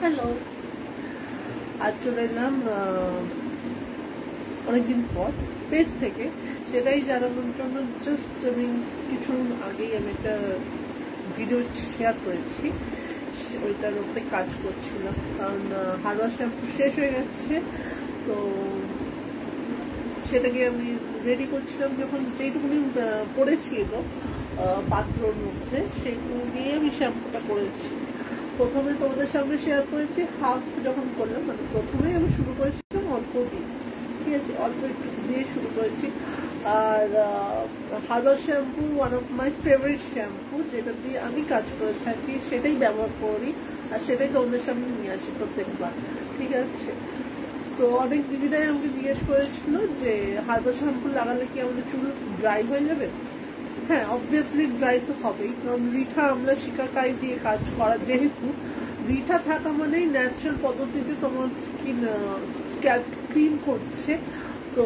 Hello, আজ চলে এলাম অনেকদিন পর পেজ থেকে, সেটাই জানানোর জন্য। জাস্ট আমি কিছু আগেই একটা ভিডিও শেয়ার করেছি, ওইটার উপরে কাজ করছিলাম, কারণ হার্বাল শ্যাম্পু শেষ হয়ে গেছে। তো সেটাকে আমি রেডি করছিলাম, যখন যেটুকুনি পড়েছিল পাত্রর মধ্যে সেইটুকু দিয়ে আমি শ্যাম্পুটা করেছি। প্রথমে তোমাদের সামনে শেয়ার করেছি হাফ যখন করলাম, মানে প্রথমেই আমি শুরু করেছিলাম অল্প দিয়ে, ঠিক আছে, অল্প একটু দিয়ে শুরু করেছি। আর herbal shampoo one of my favourite shampoo, যেটা দিয়ে আমি কাজ করে থাকি, সেটাই ব্যবহার করি আর সেটাই তোমাদের সামনে নিয়ে আসি প্রত্যেকবার, ঠিক আছে। তো অনেক দিদিরাই আমাকে জিজ্ঞেস করেছিল যে হার্বাল শ্যাম্পু লাগালে কি আমাদের চুল ড্রাই হয়ে যাবে। হ্যাঁ, অবভিয়াসলি ড্রাই তো হবেই, কারণ রিঠা আমলা শিকাকাই দিয়ে কাজ করা, যেহেতু রিঠা থাকা মানেই ন্যাচারাল পদ্ধতিতে তোমার স্কিন স্ক্যাল্প ক্লিন করছে, তো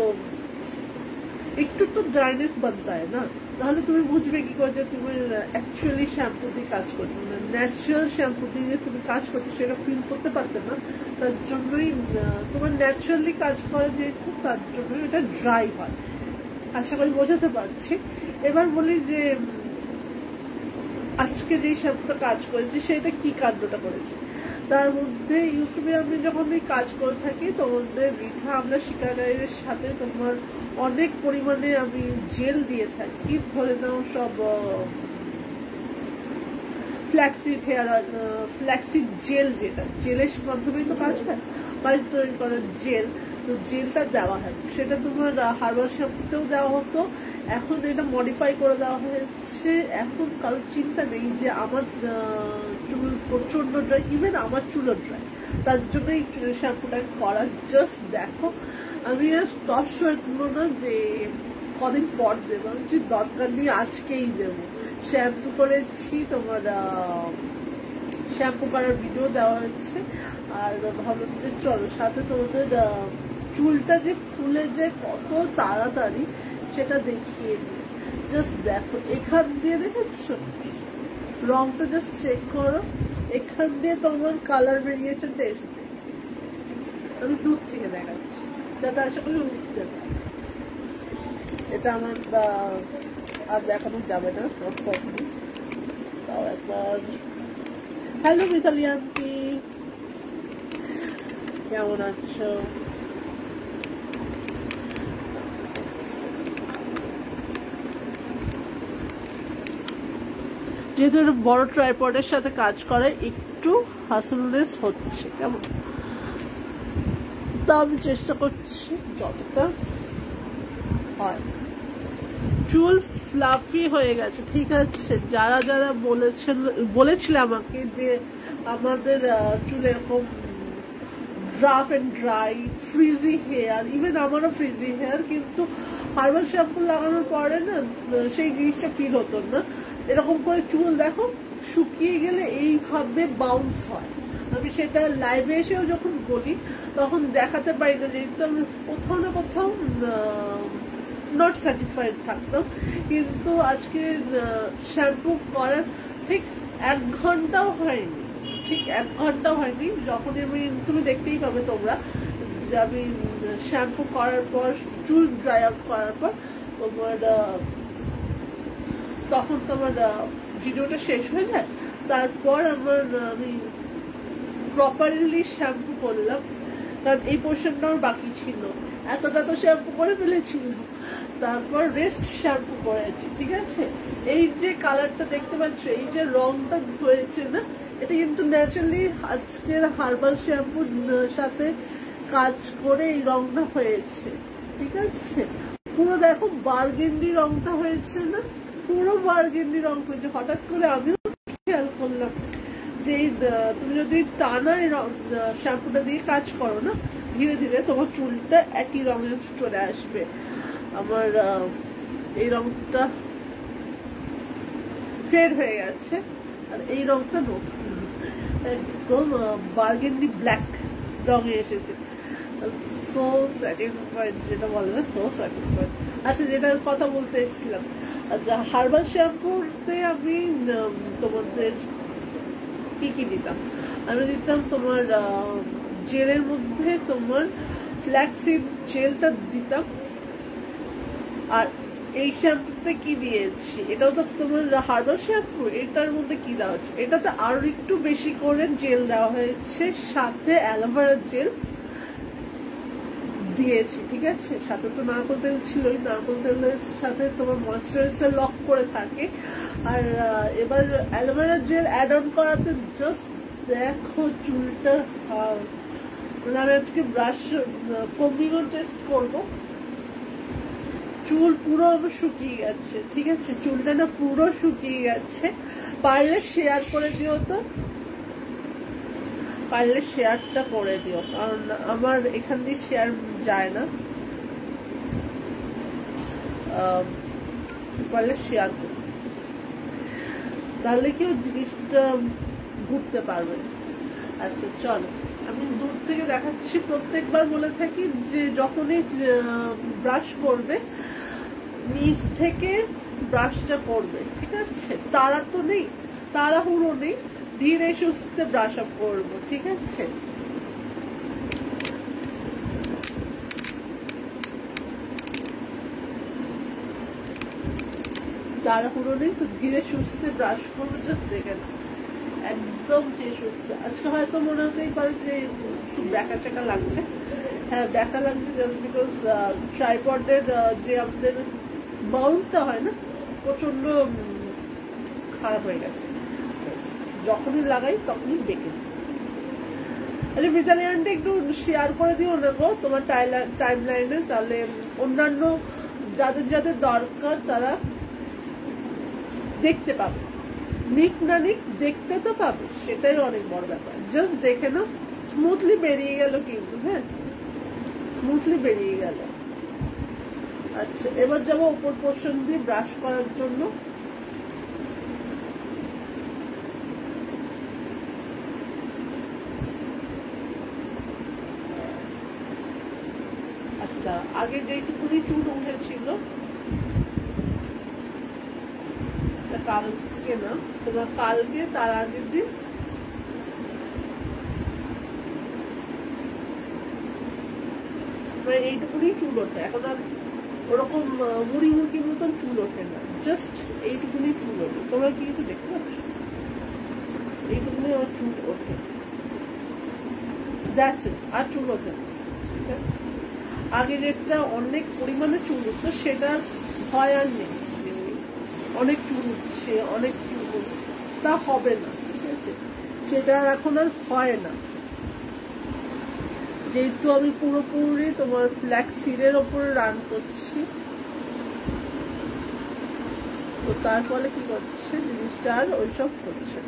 একটু তো ড্রাইনেস বানতে হয় না, তাহলে তুমি বুঝবে কি করে যে তুমি অ্যাকচুয়ালি শ্যাম্পু দিয়ে কাজ করছো, মানে ন্যাচারাল শ্যাম্পু দিয়ে যে তুমি কাজ করছো সেটা ফিল করতে পারতে না। তার জন্যই তোমার ন্যাচারালি কাজ করে যেহেতু, তার জন্যই এটা ড্রাই হয়। আশা করি বোঝাতে পারছি। এবার বলি যে আজকে যে শ্যাম্পুটা কাজ করেছি সেটা কি কাণ্ডটা করেছে। তার মধ্যে ইউটিউবে আমি যখন কাজ করে থাকি, তোমাদের রিঠা আমলা শিকাকাইয়ের সাথে তোমার অনেক পরিমাণে আমি জেল দিয়ে থাকি, ধরে নাও সব ফ্ল্যাক্সিড হেয়ার ফ্ল্যাক্সিড জেল, যেটা জেলের মাধ্যমেই তো কাজ হয়, বাড়িতে তৈরি করার জেল, তো জেলটা দেওয়া হয়। সেটা তোমার হার্বাল শ্যাম্পুতেও দেওয়া হতো, এখন এটা মডিফাই করে দেওয়া হয়েছে। এখন কারোর চিন্তা নেই যে আমার চুল প্রচন্ড ড্রাই, ইভেন আমার চুলও ড্রাই, তার জন্যই শ্যাম্পুটা করা। জাস্ট দেখো, আমি আর তর্স হইলো না যে কদিন পর দেবো, যে দরকার নেই আজকেই দেবো। শ্যাম্পু করেছি, তোমার শ্যাম্পু করার ভিডিও দেওয়া হয়েছে, আর ভাবলাম যে চলো সাথে তোমাদের চুলটা যে ফুলে যায় কত তাড়াতাড়ি সেটা দেখিয়ে দিই। জাস্ট দেখো, এখান দিয়ে দেখেছো রংটা, জাস্ট চেক করো, এখান দিয়ে তোমার কালার ভেরিয়েশনটা এসেছে। আমি দূর থেকে দেখাচ্ছি যাতে আশা করি বুঝতে পারি। এটা আমার আর দেখানো যাবে না, নট পসিবল। তাও একবার হ্যালো মিতালি আন্টি, কেমন আছো? যেহেতু একটা বড় ট্রাইপডের সাথে কাজ করে, একটু হাসলনেস হচ্ছে, কেমন, তা আমি চেষ্টা করছি যতটা হয়। চুল ফ্লাফি হয়ে গেছে, ঠিক আছে। যারা যারা বলেছিল আমাকে যে আমাদের চুল এরকম rough and dry, frizzy hair, even আমারও ফ্রিজি হেয়ার, কিন্তু হার্বাল শ্যাম্পু লাগানোর পরে না সেই জিনিসটা ফিল হতো না। এরকম করে চুল দেখো শুকিয়ে গেলে এইভাবে বাউন্স হয়। আমি সেটা লাইভে এসেও যখন বলি তখন দেখাতে পারি না, যেহেতু আমি কোথাও না কোথাও নট স্যাটিসফাইড থাকতাম। কিন্তু আজকে শ্যাম্পু করার ঠিক 1 ঘন্টাও হয়নি, ঠিক 1 ঘন্টাও হয়নি, যখন আমি, তুমি দেখতেই পাবে তোমরা, যে আমি শ্যাম্পু করার পর চুল ড্রাই আউট করার পর তোমার তখন তোমার ভিডিওটা শেষ হয়ে যায়। তারপর আমি প্রপারলি শ্যাম্পু করলাম, কারণ এই পোর্শনটা আমার বাকি ছিল, এতটা তো শ্যাম্পু করে ফেলেছিল। তারপর রেস্ট শ্যাম্পু করেছি, ঠিক আছে। এই যে কালারটা দেখতে পাচ্ছ, এই যে রংটা হয়েছে না, এটা কিন্তু ন্যাচারালি আজকের হার্বাল শ্যাম্পুর সাথে কাজ করে এই রংটা হয়েছে, ঠিক আছে। পুরো দেখো বার্গেন্ডি রংটা হয়েছে না, পুরো বার্গেন্ডি রং হয়েছে। হঠাৎ করে আমিও খেয়াল করলাম যে তুমি যদি টানা শ্যাম্পুটা দিয়ে কাজ করো না, ধীরে ধীরে তোমার চুলটা একই রঙে চলে আসবে। আমার এই রংটা ফেড হয়ে গেছে, আর এই রংটা নতুন, একদম বার্গেন্ডি ব্ল্যাক রঙে এসেছে। সো স্যাটিসফাইড, যেটা বলে না, সো স্যাটিসফাইড। আচ্ছা, যেটার কথা বলতে এসেছিলাম, আচ্ছা, হার্বাল শ্যাম্পুতে আমি তোমাদের কি কি দিতাম। আমি দিতাম তোমার জেলের মধ্যে তোমার ফ্ল্যাক্সিড জেলটা দিতাম। আর এই শ্যাম্পুতে কি দিয়েছি, এটাও তো তোমার হার্বাল শ্যাম্পু, এটার মধ্যে কি দেওয়া হচ্ছে, এটাতে আরো একটু বেশি করে জেল দেওয়া হয়েছে, সাথে অ্যালোভেরা জেল দিয়েছি, ঠিক আছে। সাথে তো নারকেল তেল ছিলই, নারকেল তেলের সাথে তোমার ময়েশ্চারাইজার লক করে থাকে। আর এবার অ্যালোভেরা জেল অ্যাড অন করাতে জাস্ট দেখো চুলটা, মানে আমি আজকে ব্রাশ কম্বিংও টেস্ট করবো। চুল পুরো আমার শুকিয়ে গেছে, ঠিক আছে, চুলটা না পুরো শুকিয়ে গেছে। পারলে শেয়ার করে দিও, তো পারলে শেয়ারটা করে দিও, কারণ আমার এখান দিয়ে শেয়ার যায় না। পারলে শেয়ার করো, তাহলে কেউ জিনিসটা ঘুরতে পারবে। আচ্ছা চলো, আমি দূর থেকে দেখাচ্ছি। প্রত্যেকবার বলে থাকি যে যখনই ব্রাশ করবে নিচ থেকে ব্রাশটা করবে, ঠিক আছে। তাড়া তো নেই, তাড়াহুড়ো নেই, ধীরে সুস্থে ব্রাশ আপ করবো, ঠিক আছে। তাড়াহুড়ো নেই তো, ধীরে সুস্থে ব্রাশ করবো। জাস্ট দেখে না, একদম ধীরে সুস্থে। আজকে হয়তো মনে হতেই পারে যে একটু ব্যাকা চাকা লাগছে। হ্যাঁ ব্যাকা লাগছে, জাস্ট বিকজ ট্রাইপডের যে আমাদের মাউন্টটা হয় না, প্রচন্ড খারাপ হয়ে গেছে, যখনই লাগাই তখনই বেঁকে। আচ্ছা মিতালি আন্টি একটু শেয়ার করে দিও না গো তোমার টাইম লাইনে, তাহলে অন্যান্য যাদের যাদের দরকার তারা দেখতে পাবে। নিক না নিক দেখতে তো পাবে, সেটাই অনেক বড় ব্যাপার। জাস্ট দেখে নাও, স্মুথলি বেরিয়ে গেল কিন্তু, হ্যাঁ স্মুথলি বেরিয়ে গেল। আচ্ছা এবার যাবো উপর পোর্শন দিয়ে ব্রাশ করার জন্য। আচ্ছা আগে যেটুকুনি চুল উঠেছিল, কালকে না তোমার কালকে তার আগের দিন এইটুকুনি চুল ওঠে, এখন আর ওরকম মুড়ি মুরগির মতন চুল ওঠে না, জাস্ট এইটুকুনি চুল ওঠে। তোমরা কি কিছু দেখতে পাচ্ছ, এইটুকুনি আমার চুল ওঠে, আর চুল ওঠে না, ঠিক আছে। আগে যেটা অনেক পরিমাণে চুল উঠতো সেটা হয় আর নেই, অনেক চুল উঠছে অনেক চুল তা হবে না, ঠিক আছে, সেটা এখন আর হয় না। যেহেতু আমি পুরোপুরি তোমার ফ্ল্যাক্সিডের ওপরে রান করছি, তো তার ফলে কি করছে জিনিসটা আর ওইসব হচ্ছে।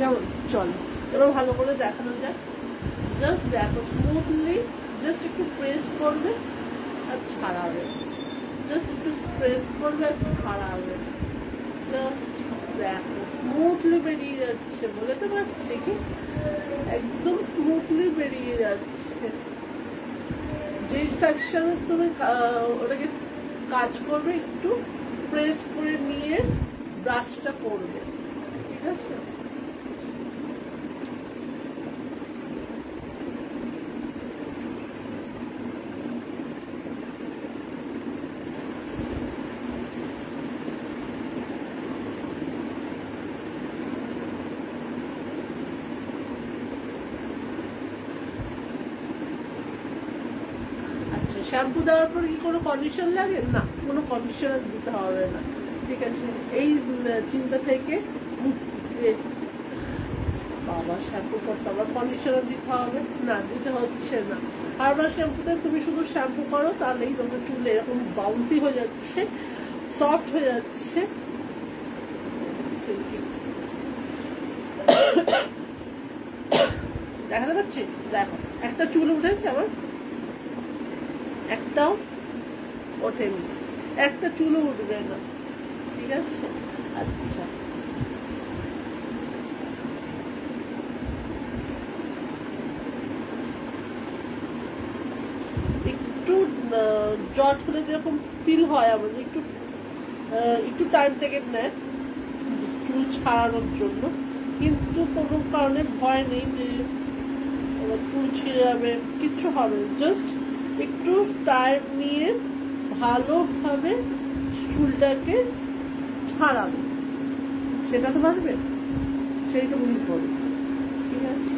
যেমন চলো এবার ভালো করে দেখানো যায়। জাস্ট দেখো স্মুথলি, জাস্ট একটু প্রেস করবে আর ছাড়াবে, জাস্ট একটু প্রেস করবে আর ছাড়াবে, জাস্ট দেখো স্মুথলি বেরিয়ে যাচ্ছে, বলতে পারছি কি একদম স্মুথলি বেরিয়ে যাচ্ছে। যে সেকশনে তুমি ওটাকে কাজ করবে একটু প্রেস করে নিয়ে ব্রাশটা করবে, ঠিক আছে। শ্যাম্পু দেওয়ার পর কি কোনো কন্ডিশন লাগে না, কোনো কন্ডিশনার দিতে হবে না, ঠিক আছে। এই চিন্তা থেকে বাবা শ্যাম্পু করতে আবার কন্ডিশনার দিতে হবে না, দিতে হচ্ছে না। হার্বাল শ্যাম্পুতে তুমি শুধু শ্যাম্পু করো তাহলেই তোমার চুল এরকম বাউন্সি হয়ে যাচ্ছে, সফট হয়ে যাচ্ছে। দেখাতে পাচ্ছি, দেখো একটা চুল উঠেছে আমার, একটাও ওঠেনি, একটা চুলও উঠবে না, ঠিক আছে। আচ্ছা, একটু জট হলে যেরকম ফিল হয় আমাদের, একটু একটু টাইম থেকে নেয় চুল ছাড়ানোর জন্য, কিন্তু কোনো কারণে ভয় নেই যে চুল ছিঁড়ে যাবে, কিচ্ছু হবে। জাস্ট একটু টাইম নিয়ে ভালোভাবে চুলটাকে ছাড়াবে, সেটা তো পারবে, সেইটুকুনি করবে, ঠিক আছে।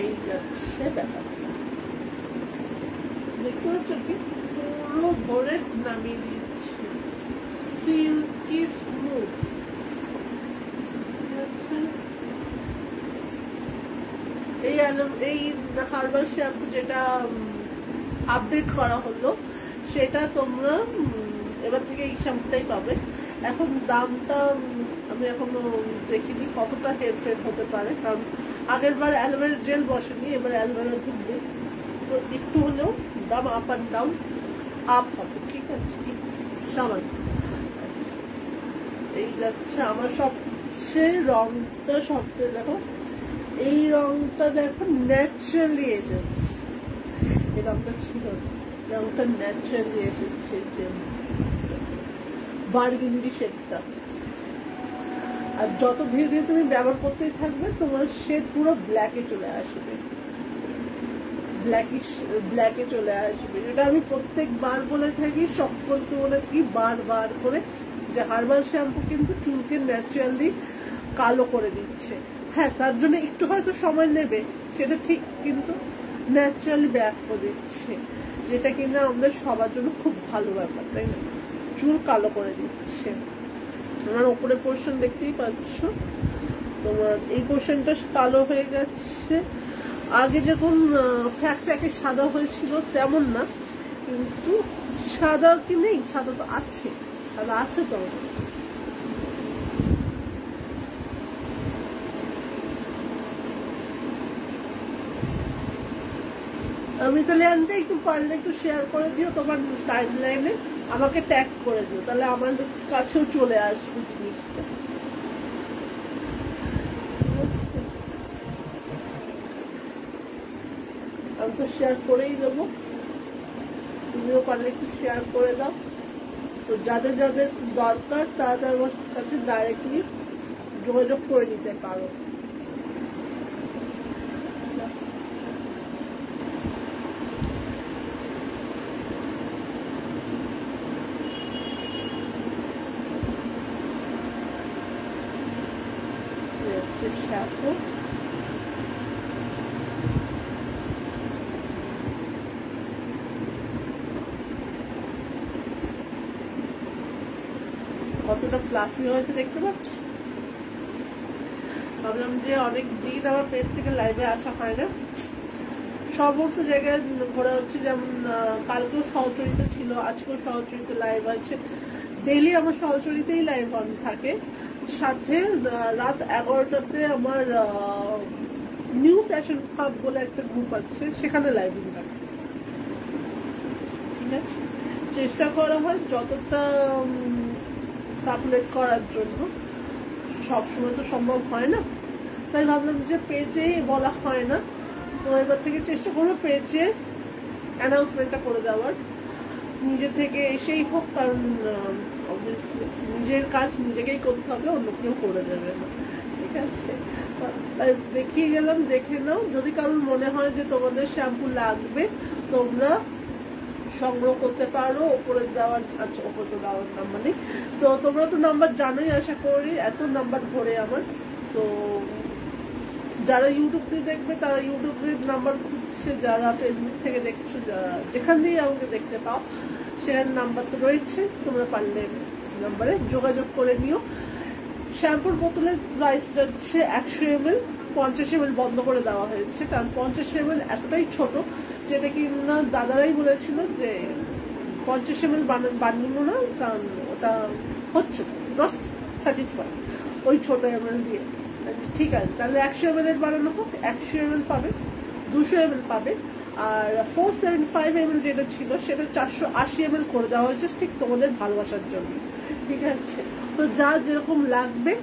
এই যাচ্ছে ব্যাপারটা, দেখতে পাচ্ছ কি পুরো ভরে নামিয়ে দিচ্ছি, সিল্কি স্মুথ। এই হার্বাল শ্যাম্পু যেটা আপডেট করা হলো, সেটা তোমরা এবার থেকে এই শ্যাম্পুটাই পাবে। এখন দামটা আমি এখনো দেখিনি কতটা হেরফের হতে পারে, কারণ আগের বার অ্যালোভেরা জেল বসেনি, এবার অ্যালোভেরা ঢুকবে, তো একটু হলেও দাম আপ অ্যান্ড ডাউন আপ হবে, ঠিক আছে, সামান্য। এই যাচ্ছে আমার সবচেয়ে রংটা, সবচেয়ে দেখো এই রংটা দেখো ন্যাচারালি এসেছে, এই রংটা ছিল, রংটা ন্যাচারালি এসেছে, যে বার্গেন্ডি শেডটা। আর যত ধীরে ধীরে তুমি ব্যবহার করতেই থাকবে, তোমার শেড পুরো ব্ল্যাকে চলে আসবে, ব্ল্যাকে চলে আসবে। এটা আমি প্রত্যেকবার বলে থাকি, সকলকে বলে থাকি বারবার করে, যে হার্বাল শ্যাম্পু কিন্তু চুলকে ন্যাচারালি কালো করে দিচ্ছে। হ্যাঁ, তার জন্য একটু হয়তো সময় নেবে, সেটা ঠিক, কিন্তু ন্যাচারালি ব্যাক করে দিচ্ছে, যেটা কিনা আমাদের সবার জন্য খুব ভালো ব্যাপার, তাই না? চুল কালো করে দিচ্ছে। আমার উপরে পোর্শন দেখতেই পাচ্ছ, তোমার এই পোর্শনটা কালো হয়ে গেছে। আগে যখন ফ্যাকে সাদা হয়েছিল তেমন না, কিন্তু সাদা কি নেই, সাদা তো আছে, সাদা আছে তো। আমি তাহলে আনতে একটু পারলে একটু শেয়ার করে দিও তোমার টাইম লাইনে, আমাকে ট্যাগ করে দিও, তাহলে আমার কাছেও চলে আসবে জিনিসটা। আমি তো শেয়ার করেই দেবো, তুমিও পারলে একটু শেয়ার করে দাও, তো যাদের যাদের দরকার তারা আমার কাছে ডাইরেক্টলি যোগাযোগ করে নিতে পারো। শ্যাম্পু কতটা ফ্লাফি হয়েছে দেখতে পাচ্ছ। ভাবলাম যে অনেক দিন আমার পেজ থেকে লাইভে আসা হয় না, সমস্ত জায়গায় ঘোরা হচ্ছে, যেমন কালকেও সহচরিত ছিল, আজকেও সহচরিত লাইভ আছে, ডেইলি আমার সহচরিতেই লাইভ অন থাকে। সাথে রাত 11টাতে আমার নিউ ফ্যাশন হাব বলে একটা গ্রুপ আছে, সেখানে লাইভ থাকে, ঠিক আছে। চেষ্টা করা হয় যতটা সার্কুলেট করার জন্য, সবসময় তো সম্ভব হয় না, তাই ভাবলাম যে পেজে বলা হয় না, তো এবার থেকে চেষ্টা করবো পেজে অ্যানাউন্সমেন্টটা করে দেওয়ার, নিজে থেকে এসেই হোক, কারণ নিজের কাজ নিজেকেই করতে হবে, অন্য কেউ করে দেবে না, ঠিক আছে। তাই দেখিয়ে গেলাম, দেখে নাও, যদি কারোর মনে হয় যে তোমাদের শ্যাম্পু লাগবে তোমরা সংগ্রহ করতে পারো, ওপরে দেওয়ার, আচ্ছা ওপরে তো দেওয়ার নাম্বার নেই, তো তোমরা তো নাম্বার জানোই আশা করি, এত নাম্বার ধরে আমার, তো যারা ইউটিউব দিয়ে দেখবে তারা ইউটিউবের নাম্বার খুঁজছে, যারা ফেসবুক থেকে দেখছো, যেখান দিয়ে আমাকে দেখতে পাও, সেখানে নাম্বার তো রয়েছে, তোমরা পারলে নাম্বারে যোগাযোগ করে নিও। শ্যাম্পুর বোতলের প্রাইস যাচ্ছে 100 ml, 50 ml বন্ধ করে দেওয়া হয়েছে, কারণ 50 ml এতটাই ছোট, যেটা কি না দাদারাই বলেছিল যে 50 ml বানানো না, কারণ ওটা হচ্ছে নট স্যাটিসফাই, ওই ছোট ml দিয়ে। ঠিক আছে, তাহলে 100 ml এর বানানো হোক, 100 ml পাবে, 200 ml পাবে। আর 475 ml যেটা ছিল সেটা 480 ml করে দেওয়া হয়েছে, ঠিক তোমাদের ভালোবাসার জন্য। ঠিক আছে, তো যা যেরকম লাগবে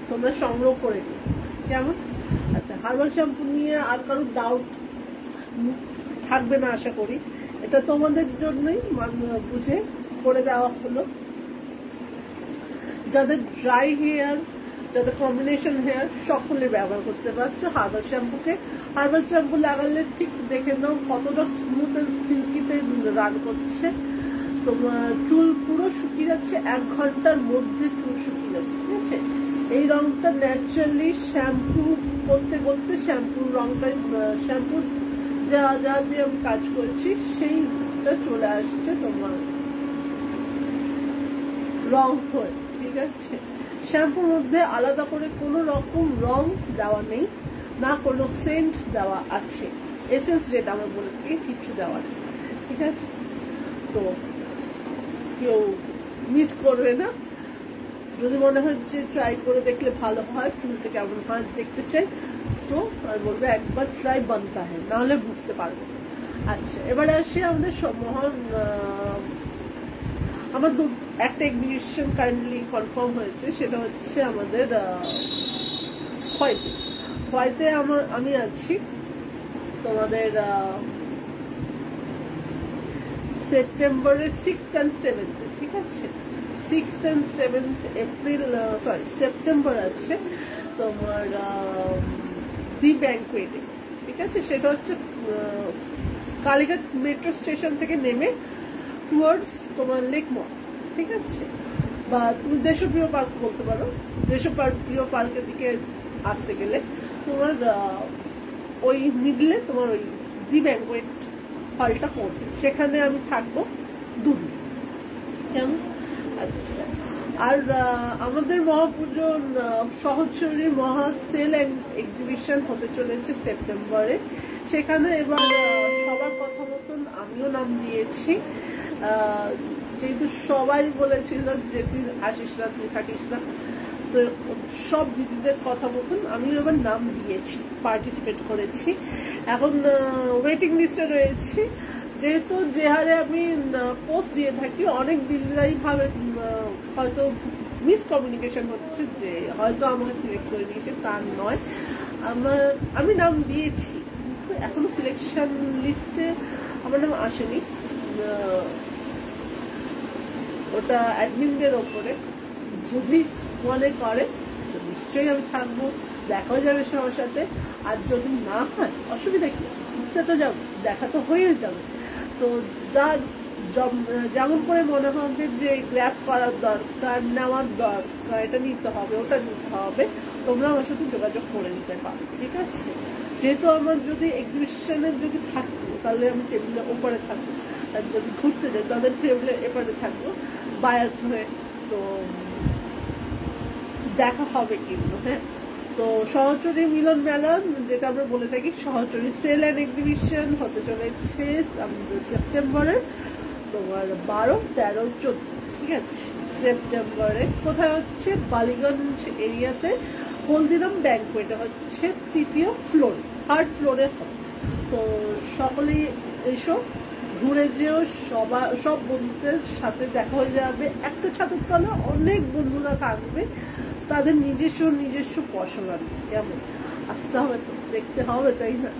তোমরা সংগ্রহ করে নিও, কেমন? আচ্ছা, হার্বাল শ্যাম্পু নিয়ে আর কারোর ডাউট থাকবে না আশা করি। এটা তোমাদের জন্যই বুঝে করে দেওয়া হলো। যাদের ড্রাই হেয়ার, যাদের কম্বিনেশন হেয়ার, সকলে ব্যবহার করতে পারছো হার্বাল শ্যাম্পুকে। হার্বাল শ্যাম্পু লাগালে ঠিক দেখে নাও কতটা স্মুথ এন্ড সিল্কিতে রান করছে। তোমার চুল পুরো শুকিয়ে যাচ্ছে, 1 ঘন্টার মধ্যে চুল শুকিয়ে যাচ্ছে। ঠিক আছে, এই রংটা ন্যাচারালি শ্যাম্পু করতে করতে শ্যাম্পুর রংটা, শ্যাম্পুর যা যা দিয়ে আমি কাজ করেছি সেইটা চলে আসছে তোমার রং হয়ে। ঠিক আছে, শ্যাম্পুর মধ্যে আলাদা করে কোনো রকম রং দেওয়া নেই, না কোনো সেন্ট দেওয়া আছে, এসেন্স যেটা আমরা বলে থাকি কিছু দেওয়া নেই। ঠিক আছে, তো কেউ মিস করবে না। যদি মনে হয় যে ট্রাই করে দেখলে ভালো হয়, চুলটা কেমন হয় দেখতে চাই, তো আমি বলবো একবার ট্রাই বানতা হয়, নাহলে বুঝতে পারবে। আচ্ছা, এবারে আসি আমাদের মহান, আমার একটা এক্সিবিশন কাইন্ডলি কনফার্ম হয়েছে, সেটা হচ্ছে আমাদের খোয়াইতে আমি আছি তোমাদের সেপ্টেম্বরের 6th and 7th। ঠিক আছে, 6th and 7th April, September আছে তোমার দি ব্যাংকুয়েটে। ঠিক আছে, সেটা হচ্ছে কালীঘাট মেট্রো স্টেশন থেকে নেমে টুয়ার্ডস তোমার লেক মল। ঠিক আছে, বা তুমি দেশপ্রিয় পার্ক বলতে পারো। দেশপ্রিয় পার্কের দিকে আসতে গেলে তোমার ওই মিডলে তোমার ওই দি ব্যাংকুয়েট হলটা পড়বে, সেখানে আমি থাকবো 2 দিন। কেমন? আচ্ছা, আর আমাদের মহাপুজো সহজ-সরল মহা সেল এন্ড এক্সিবিশন হতে চলেছে সেপ্টেম্বরে। সেখানে এবার সবার কথা মতন আমিও নাম দিয়েছি, যেহেতু সবাই বলেছিল যে তুই আসিস না, তুই থাকিস না, তো সব দিদিদের কথা মতন আমিও এবার নাম দিয়েছি, পার্টিসিপেট করেছি। এখন ওয়েটিং লিস্টে রয়েছি। যেহেতু যে হারে আমি পোস্ট দিয়ে থাকি, অনেক দিদিরাই ভাবে হয়তো মিসকমিউনিকেশন হচ্ছে যে হয়তো আমাকে সিলেক্ট করে দিয়েছে, তা নয়। আমি নাম দিয়েছি, কিন্তু এখনো সিলেকশন লিস্টে আমার নাম আসেনি। ওটা অ্যাডমিনদের ওপরে, যদি মনে করে তো নিশ্চয়ই আমি থাকবো, দেখাও যাবে সবার সাথে। আর যদি না হয় অসুবিধা কি, ঘুরতে তো যাবো, দেখা তো হয়ে যাবে। তো যার যেমন করে মনে হবে যে গ্র্যাব করার দরকার, নেওয়ার দরকার, এটা নিতে হবে, ওটা নিতে হবে, তোমরা আমার সাথে যোগাযোগ করে নিতে পারো। ঠিক আছে, যেহেতু আমার যদি এক্সিবিশনে যদি থাকবো তাহলে আমি টেবিলের ওপরে থাকবো, আর যদি ঘুরতে যাই তাহলে টেবিলের এপারে থাকবো বায়ার্স হয়ে, তো দেখা হবে কিন্তু। হ্যাঁ, তো সহচরী মিলন মেলা, যেটা আমরা বলে থাকি সহচরী সেল অ্যান্ড এক্সিবিশন, হতে চলেছে আমাদের সেপ্টেম্বরের তোমার 12, 13, 14। ঠিক আছে, সেপ্টেম্বরে কোথায় হচ্ছে? বালিগঞ্জ এরিয়াতে হলদিরাম ব্যাংকুয়েটে হচ্ছে 3য় ফ্লোর, 3rd ফ্লোরে হবে। তো সকলেই এসো, ঘুরে যেও, সব বন্ধুদের সাথে দেখা হয়ে যাবে। একটা ছাদের তলা অনেক বন্ধুরা থাকবে, তাদের নিজস্ব পছন্দ। কেমন? আসতে হবে তো, দেখতে হবে, তাই না?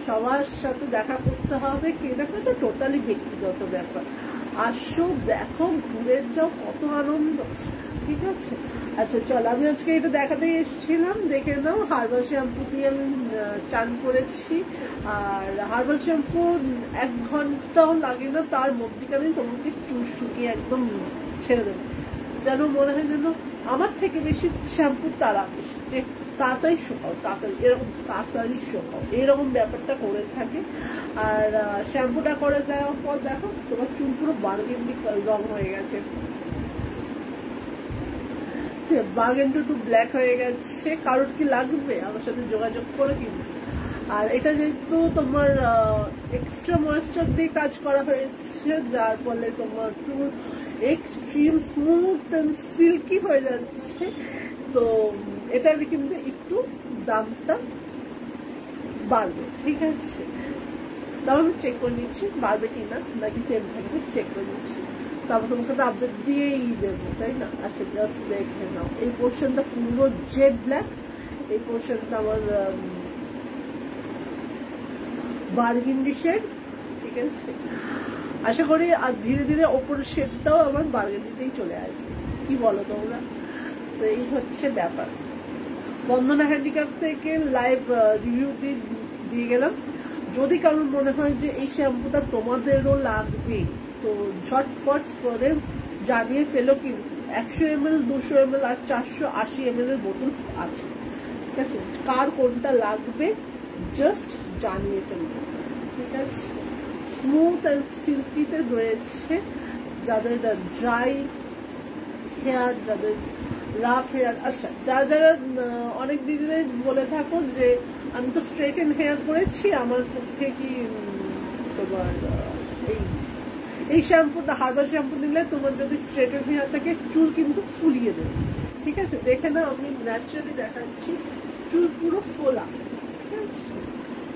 সবার সাথে দেখা করতে হবে, কে দেখো, এটা টোটালি ব্যক্তিগত ব্যাপার। আসো, দেখো, ঘুরে যাও, কত আনন্দ। ঠিক আছে, আচ্ছা চল, আমি আজকে এটা দেখাতে এসেছিলাম, দেখে নাও। হার্বাল শ্যাম্পু দিয়ে আমি চান করেছি, আর হার্বাল শ্যাম্পু 1 ঘন্টাও লাগে না, তার মধ্যেখানেই তোমাকে চুল শুকিয়ে একদম ছেড়ে দেবে। যেন মনে হয় যেন আমার থেকে বেশি শ্যাম্পু তারা বেশি, যে তাড়াতাড়ি শুকাও, তাড়াতাড়ি শুকাও, এরকম ব্যাপারটা করে থাকে। আর শ্যাম্পুটা করে দেওয়ার পর দেখো তোমার চুল পুরো বার্গেন্ডি রং হয়ে গেছে, বার্গেন্ডি টু ব্ল্যাক হয়ে গেছে। কারোর কি লাগবে আমার সাথে যোগাযোগ করে কিন্তু। আর এটা যেহেতু তোমার এক্সট্রা ময়েশ্চার দিয়ে কাজ করা হয়েছে, যার ফলে তোমার চুল এক্সট্রিম স্মুথ এন্ড সিল্কি হয়ে যাচ্ছে। তো এটার কিন্তু একটু দামটা বাড়বে, ঠিক আছে? তাও আমি চেক করে নিচ্ছি বাড়বে কিনা, নাকি সেম থাকবে, চেক করে নিচ্ছি। তারপর তোমাকে তো আপডেট দিয়েই দেবো, তাই না? আচ্ছা, জাস্ট দেখে নাও, এই পোর্শনটা পুরো জেড ব্ল্যাক, এই পোর্শনটা আমার বার্গেন্ডি শেড, ঠিক আছে? আশা করি আর ধীরে ধীরে ওপরের শেডটাও আমার বার্গেন্ডিতেই চলে আসবে, কি বলো তোমরা? তো এই হচ্ছে ব্যাপার। বন্দনা হ্যান্ডিক্রাফট থেকে লাইভ রিভিউ দিয়ে গেলাম। যদি কারোর মনে হয় যে এই শ্যাম্পুটা তোমাদেরও লাগবে, তো ঝটপট করে জানিয়ে ফেলো। কিন্তু 100 ml, 200 ml আর 480 ml এর বোতল আছে, ঠিক আছে? কার কোনটা লাগবে জাস্ট জানিয়ে ফেলবে, ঠিক আছে? স্মুথ অ্যান্ড সিল্কিতে রয়েছে। যাদের ড্রাই হেয়ার, যাদের রাফ হেয়ার, আচ্ছা যারা অনেক দিদিদের বলে থাকো যে আমি তো স্ট্রেট এন্ড হেয়ার করেছি, আমার পক্ষে কি তোমার এই শ্যাম্পুটা, হার্বাল শ্যাম্পু নিলে তোমার যদি স্ট্রেট এন্ড হেয়ার থাকে চুল কিন্তু ফুলিয়ে দেবে, ঠিক আছে? দেখে না, আমি ন্যাচারালি দেখাচ্ছি, চুল পুরো ফোলা, ঠিক আছে?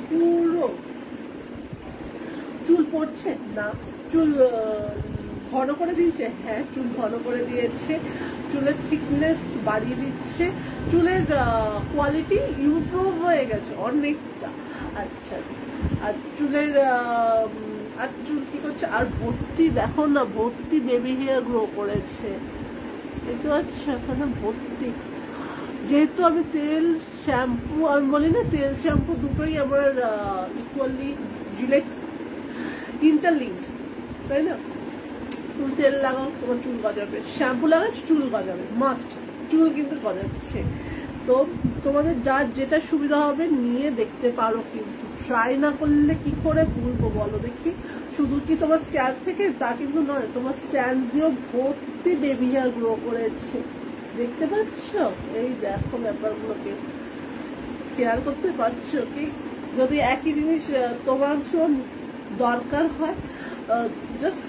পুরো চুল পড়ছে না, চুল ঘন করে দিয়েছে, হ্যাঁ চুল ঘন করে দিয়েছে, চুলের থিকনেস বাড়িয়ে দিচ্ছে, চুলের কোয়ালিটি ইমপ্রুভ হয়ে গেছে অনেকটা। আচ্ছা, আর চুলের আর চুল কি করছে, আর ভর্তি দেখো না, ভর্তি বেবি হেয়ার গ্রো করেছে, দেখতে পাচ্ছ এখানে ভর্তি। যেহেতু আমি তেল শ্যাম্পু, আমি বলি না তেল শ্যাম্পু দুটোই আমার ইকুয়ালি ইন্টারলিঙ্কড, তাই না? তুমি তেল লাগাও তোমার চুল গজাবে, শ্যাম্পু লাগাও চুল গজাবে, মাস্ট, চুল কিন্তু গজাচ্ছে। তো তোমাদের যার যেটা সুবিধা হবে নিয়ে দেখতে পারো, কিন্তু ট্রাই না করলে কি করে বুঝবো বলো দেখি? শুধু কি তোমার স্ক্যাল্প থেকে তা কিন্তু নয়, তোমার স্ট্যান্ড দিয়েও ভর্তি বেবি হেয়ার গ্রো করেছে, দেখতে পাচ্ছ? এই দেখো ব্যাপারগুলোকে খেয়াল করতে পারছো কি? যদি একই জিনিস তোমার দরকার হয়, জাস্ট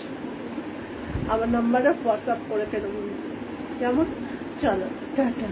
আমার নাম্বারে হোয়াটসঅ্যাপ করে ফেলুন, কেমন? চলো টাটা।